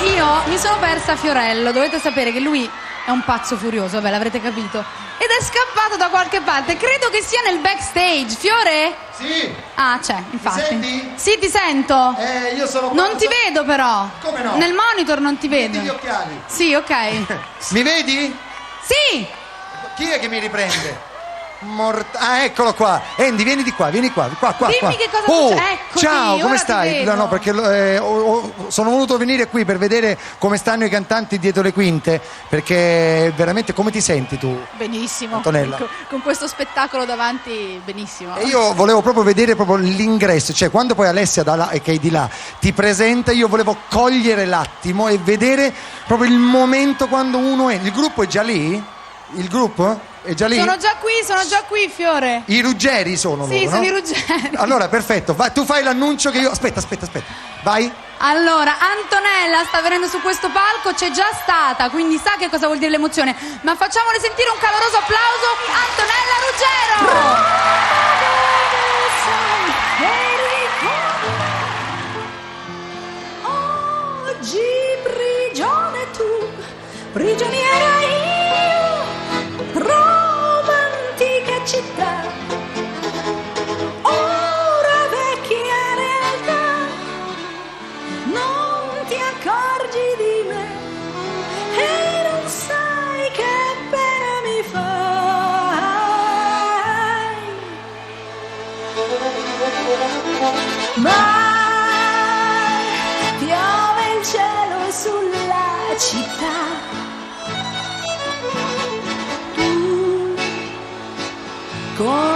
io mi sono persa Fiorello. Dovete sapere che lui è un pazzo furioso, vabbè, l'avrete capito. Ed è scappato da qualche parte. Credo che sia nel backstage. Fiore? Sì. Ah, c'è, infatti. Mi senti? Sì, ti sento. Io sono qua. Non ti vedo però. Come no? Nel monitor non ti vedo. Metti gli occhiali. Sì, ok. Mi vedi? Sì! Chi è che mi riprende? Ah, eccolo qua. Andy, vieni di qua, vieni qua. Qua. Dimmi che cosa succede. Eccoti, ciao, come ora ti stai? vedo. No, perché sono voluto venire qui per vedere come stanno i cantanti dietro le quinte, perché veramente come ti senti tu? Benissimo. Antonella. Con questo spettacolo davanti, benissimo. E io volevo proprio vedere proprio l'ingresso, cioè quando poi Alessia da là, che è di là, ti presenta, io volevo cogliere l'attimo e vedere proprio il momento quando uno è. Il gruppo è già lì? Il gruppo? È già lì? Sono già qui, Fiore. I Ruggeri sono Sì, loro, sono no? i Ruggeri. Allora, perfetto, vai, tu fai l'annuncio che io... Aspetta, vai. Allora, Antonella sta venendo su questo palco, c'è già stata, quindi sa che cosa vuol dire l'emozione. Ma facciamole sentire un caloroso applauso, Antonella Ruggero! Oggi prigione tu, prigioniera io, romantica città, ora vecchia realtà, non ti accorgi di me e non sai che pena mi fai, ma piove il cielo sulla città. Tu con